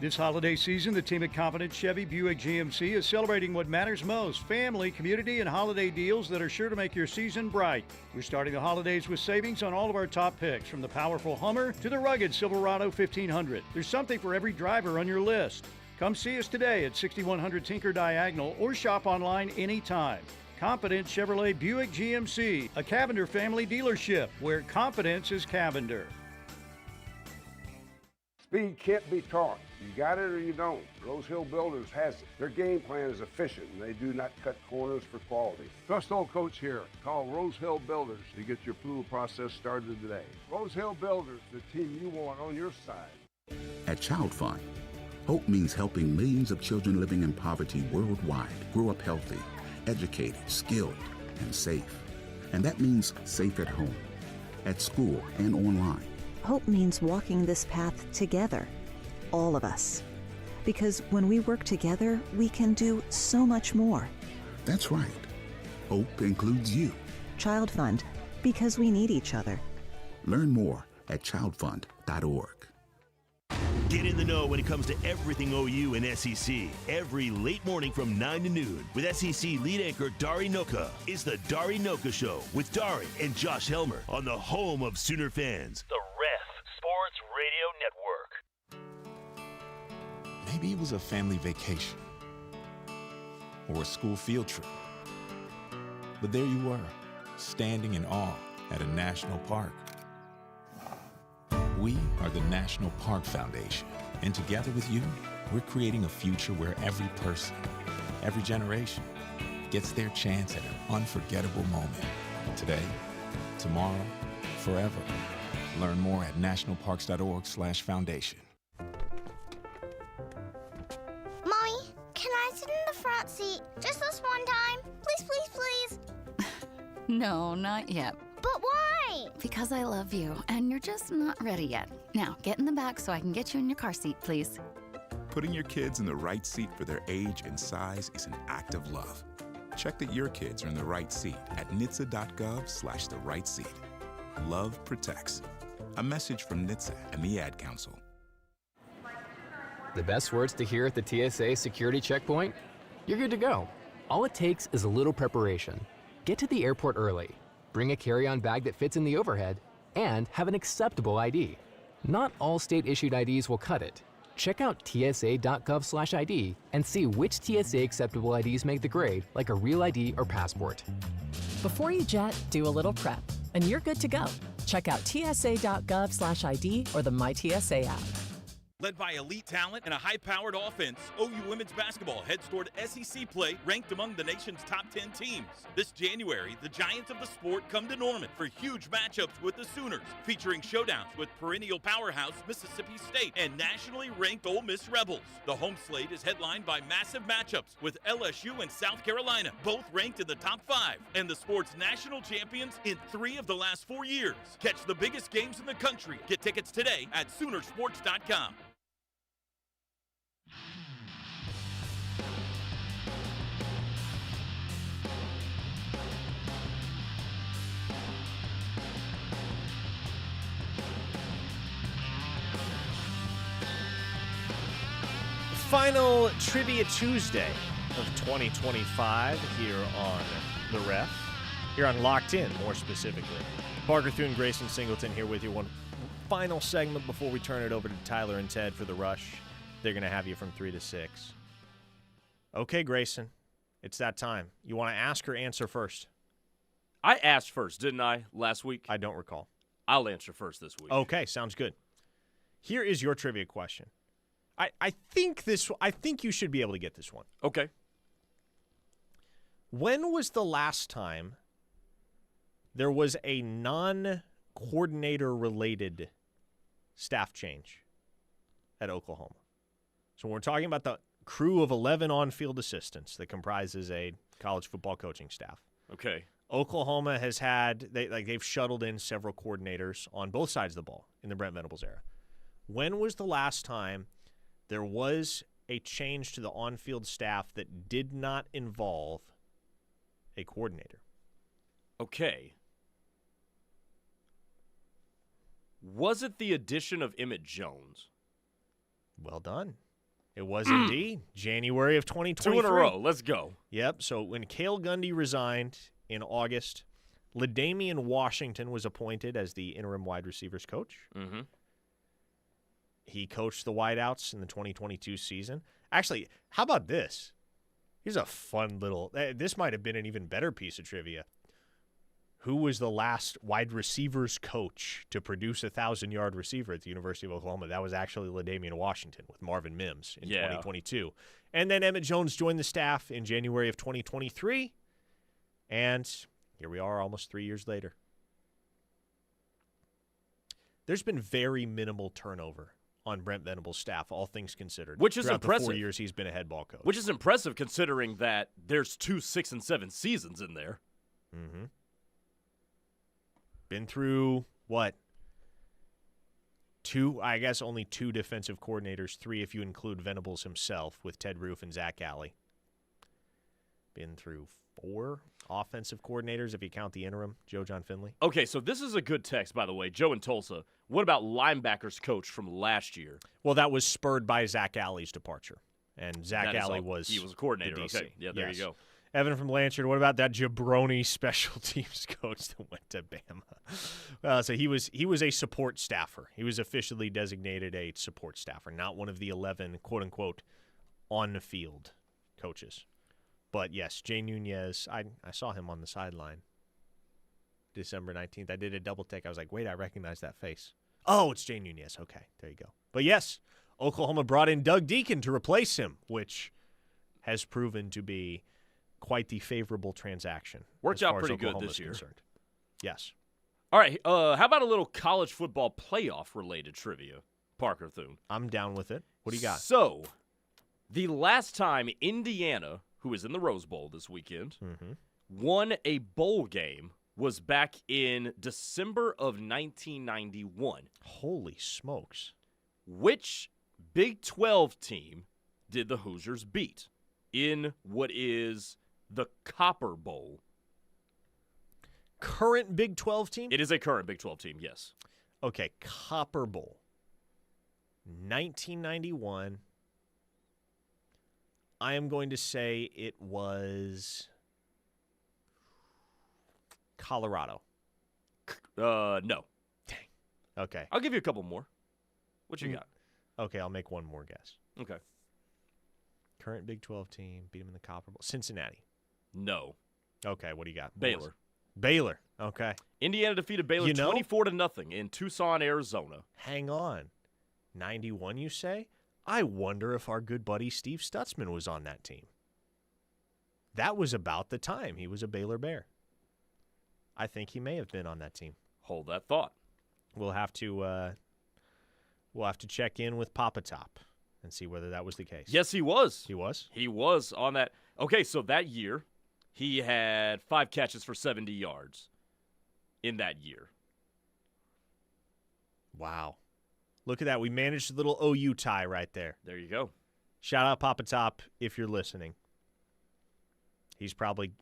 This holiday season, the team at Confidence Chevy Buick GMC is celebrating what matters most: family, community, and holiday deals that are sure to make your season bright. We're starting the holidays with savings on all of our top picks, from the powerful Hummer to the rugged Silverado 1500. There's something for every driver on your list. Come see us today at 6100 Tinker Diagonal or shop online anytime. Confidence Chevrolet Buick GMC, a Cavender family dealership where confidence is Cavender. Speed can't be taught. You got it or you don't. Rose Hill Builders has it. Their game plan is efficient, and they do not cut corners for quality. Trust old coach here. Call Rose Hill Builders to get your approval process started today. Rose Hill Builders, the team you want on your side. At Child Fund, hope means helping millions of children living in poverty worldwide grow up healthy, educated, skilled, and safe. And that means safe at home, at school, and online. Hope means walking this path together, all of us. Because when we work together, we can do so much more. That's right. Hope includes you. Child Fund, because we need each other. Learn more at childfund.org. Get in the know when it comes to everything OU and SEC. Every late morning from 9 to noon with SEC lead anchor Dari Noka. It's the Dari Noka Show with Dari and Josh Helmer on the home of Sooner fans. The Ref Sports Radio Network. Maybe it was a family vacation or a school field trip. But there you were, standing in awe at a national park. We are the National Park Foundation, And together with you, we're creating a future where every person, every generation, gets their chance at an unforgettable moment. Today, tomorrow, forever. Learn more at nationalparks.org/foundation. Mommy, can I sit in the front seat just this one time? Please, please, please. No, not yet. But why? Because I love you, and you're just not ready yet. Now, get in the back so I can get you in your car seat, please. Putting your kids in the right seat for their age and size is an act of love. Check that your kids are in the right seat at NHTSA.gov/the right seat. Love protects. A message from NHTSA and the Ad Council. The best words to hear at the TSA security checkpoint? You're good to go. All it takes is a little preparation. Get to the airport early, bring a carry-on bag that fits in the overhead, and have an acceptable ID. Not all state-issued IDs will cut it. Check out TSA.gov/ID and see which TSA acceptable IDs make the grade, like a real ID or passport. Before you jet, do a little prep, and you're good to go. Check out TSA.gov/ID or the MyTSA app. Led by elite talent and a high-powered offense, OU women's basketball heads toward SEC play ranked among the nation's top 10 teams. This January, the giants of the sport come to Norman for huge matchups with the Sooners, featuring showdowns with perennial powerhouse Mississippi State and nationally ranked Ole Miss Rebels. The home slate is headlined by massive matchups with LSU and South Carolina, both ranked in the top 5, and the sport's national champions in 3 of the last 4 years. Catch the biggest games in the country. Get tickets today at Soonersports.com. Final Trivia Tuesday of 2025 here on The Ref. Here on Locked In, more specifically. Parker Thune, Grayson, Singleton here with you. One final segment before we turn it over to Tyler and Ted for the Rush. They're going to have you from 3 to 6. Okay, Grayson, it's that time. You want to ask or answer first? I asked first, didn't I, last week? I don't recall. I'll answer first this week. Okay, sounds good. Here is your trivia question. I think you should be able to get this one. Okay. When was the last time there was a non-coordinator related staff change at Oklahoma? So we're talking about the crew of 11 on-field assistants that comprises a college football coaching staff. Okay. Oklahoma has had they've shuttled in several coordinators on both sides of the ball in the Brent Venables era. When was the last time there was a change to the on-field staff that did not involve a coordinator? Okay. Was it the addition of Emmett Jones? Well done. It was indeed January of 2023. 2 in a row. Let's go. Yep. So when Cale Gundy resigned in August, LaDamian Washington was appointed as the interim wide receivers coach. Mm-hmm. He coached the wideouts in the 2022 season. Actually, how about this? Here's a fun little – this might have been an even better piece of trivia. Who was the last wide receivers coach to produce a 1,000-yard receiver at the University of Oklahoma? That was actually LaDamian Washington with Marvin Mims in 2022. And then Emmett Jones joined the staff in January of 2023. And here we are almost 3 years later. There's been very minimal turnover on Brent Venables' staff, all things considered. Which is throughout impressive. The 4 years he's been a head ball coach. Which is impressive considering that there's 2 6 and 7 seasons in there. Mm-hmm. Been through, what? 2, I guess only 2 defensive coordinators, 3 if you include Venables himself with Ted Roof and Zach Alley. Been through 4 offensive coordinators if you count the interim, Joe John Finley. Okay, so this is a good text, by the way. Joe in Tulsa. What about linebackers coach from last year? Well, that was spurred by Zach Alley's departure. And Zach Alley was he was a coordinator. the DC. Okay, yeah, there you go. Evan from Blanchard, what about that jabroni special teams coach that went to Bama? So he was a support staffer. He was officially designated a support staffer, not one of the 11, quote-unquote, on-the-field coaches. But, yes, Jay Nunez, I saw him on the sideline December 19th. I did a double take. I was like, wait, I recognize that face. Oh, it's Jay Nunez. Okay, there you go. But, yes, Oklahoma brought in Doug Deacon to replace him, which has proven to be quite the favorable transaction. Worked out pretty good this year. Concerned. Yes. All right, how about a little college football playoff-related trivia, Parker Thune? I'm down with it. What do you got? So, the last time Indiana, who is in the Rose Bowl this weekend, won a bowl game was back in December of 1991. Holy smokes. Which Big 12 team did the Hoosiers beat in what is the Copper Bowl? Current Big 12 team? It is a current Big 12 team, yes. Okay, Copper Bowl. 1991. I am going to say it was Colorado. No. Dang. Okay. I'll give you a couple more. What you got? Okay, I'll make one more guess. Okay. Current Big 12 team, beat them in the Copper Bowl. Cincinnati. No. Okay, what do you got? Baylor. Baylor. Okay. Indiana defeated Baylor 24-0 in Tucson, Arizona. Hang on. 91, you say? I wonder if our good buddy Steve Stutzman was on that team. That was about the time he was a Baylor Bear. I think he may have been on that team. Hold that thought. We'll have to check in with Papa Top and see whether that was the case. Yes, he was. He was? He was on that. Okay, so that year, he had 5 catches for 70 yards in that year. Wow. Look at that. We managed a little OU tie right there. There you go. Shout out Papa Top if you're listening. He's probably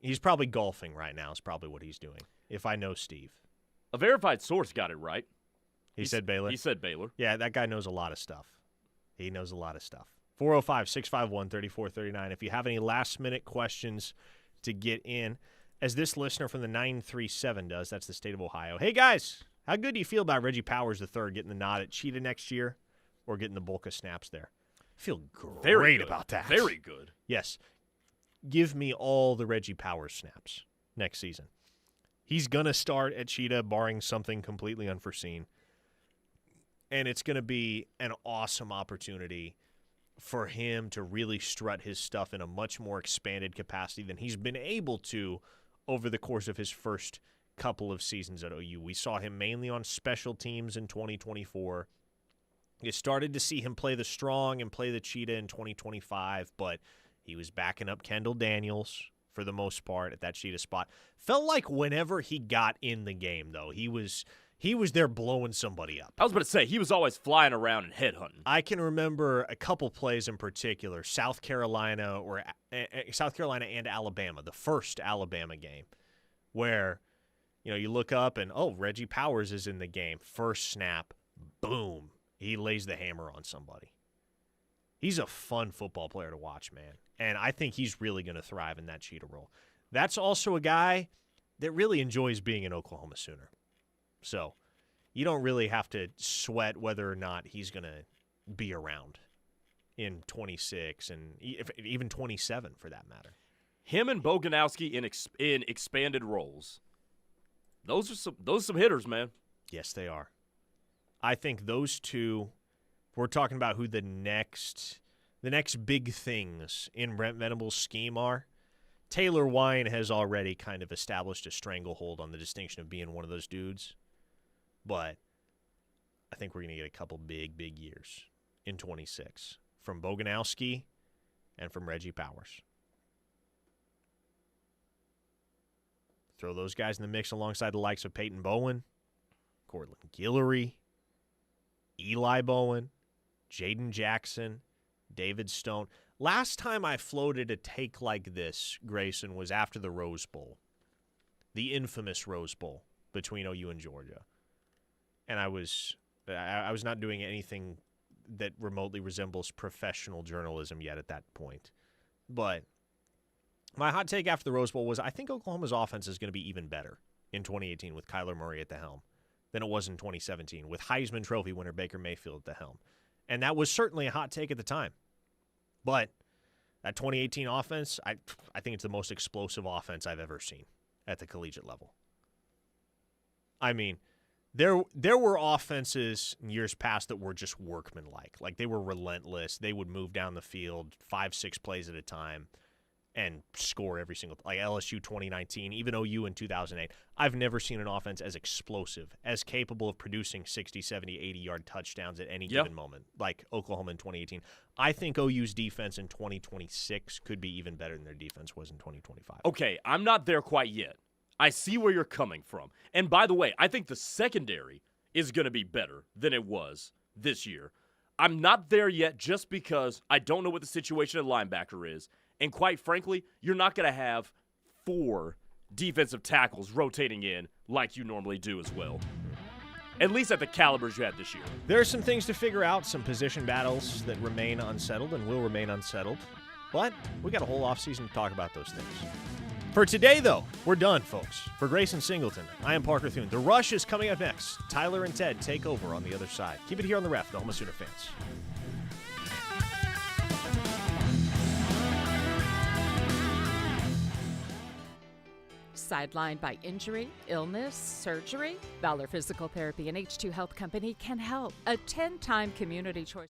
golfing right now is probably what he's doing, if I know Steve. A verified source got it right. He said Baylor? He said Baylor. Yeah, that guy knows a lot of stuff. He knows a lot of stuff. 405-651-3439. If you have any last-minute questions to get in, as this listener from the 937 does, that's the state of Ohio. Hey, guys, how good do you feel about Reggie Powers III getting the nod at Cheetah next year or getting the bulk of snaps there? I feel great about that. Very good. Yes. Give me all the Reggie Powers snaps next season. He's going to start at Cheetah, barring something completely unforeseen. And it's going to be an awesome opportunity for him to really strut his stuff in a much more expanded capacity than he's been able to over the course of his first couple of seasons at OU. We saw him mainly on special teams in 2024. You started to see him play the strong and play the Cheetah in 2025, but he was backing up Kendall Daniels for the most part at that Cheetah spot. Felt like whenever he got in the game, though, he was there blowing somebody up. I was about to say, he was always flying around and headhunting. I can remember a couple plays in particular, South Carolina and Alabama, the first Alabama game, where you look up and, Reggie Powers is in the game. First snap, boom, he lays the hammer on somebody. He's a fun football player to watch, man. And I think he's really going to thrive in that Cheetah role. That's also a guy that really enjoys being an Oklahoma Sooner. So you don't really have to sweat whether or not he's going to be around in 26 and even 27 for that matter. Him and Boganowski in expanded roles. Those are some hitters, man. Yes, they are. I think those two, we're talking about who the next big things in Brent Venable's scheme are. Taylor Wine has already kind of established a stranglehold on the distinction of being one of those dudes. But I think we're going to get a couple big years in 26 from Boganowski and from Reggie Powers. Throw those guys in the mix alongside the likes of Peyton Bowen, Cortland Guillory, Eli Bowen, Jaden Jackson, David Stone. Last time I floated a take like this, Grayson, was after the Rose Bowl, the infamous Rose Bowl between OU and Georgia. And I was not doing anything that remotely resembles professional journalism yet at that point. But my hot take after the Rose Bowl was I think Oklahoma's offense is going to be even better in 2018 with Kyler Murray at the helm than it was in 2017 with Heisman Trophy winner Baker Mayfield at the helm. And that was certainly a hot take at the time. But that 2018 offense, I think it's the most explosive offense I've ever seen at the collegiate level. I mean, There were offenses in years past that were just workmanlike. Like, they were relentless. They would move down the field 5-6 plays at a time and score every single, like LSU 2019, even OU in 2008. I've never seen an offense as explosive, as capable of producing 60, 70, 80-yard touchdowns at any given moment, like Oklahoma in 2018. I think OU's defense in 2026 could be even better than their defense was in 2025. Okay, I'm not there quite yet. I see where you're coming from. And by the way, I think the secondary is going to be better than it was this year. I'm not there yet just because I don't know what the situation at linebacker is. And quite frankly, you're not going to have 4 defensive tackles rotating in like you normally do as well. At least at the calibers you had this year. There are some things to figure out, some position battles that remain unsettled and will remain unsettled. But we got a whole offseason to talk about those things. For today, though, we're done, folks. For Grayson Singleton, I am Parker Thune. The Rush is coming up next. Tyler and Ted take over on the other side. Keep it here on The Ref, the home of Sooner fans. Sidelined by injury, illness, surgery? Valor Physical Therapy and H2 Health Company can help. A 10-time community choice.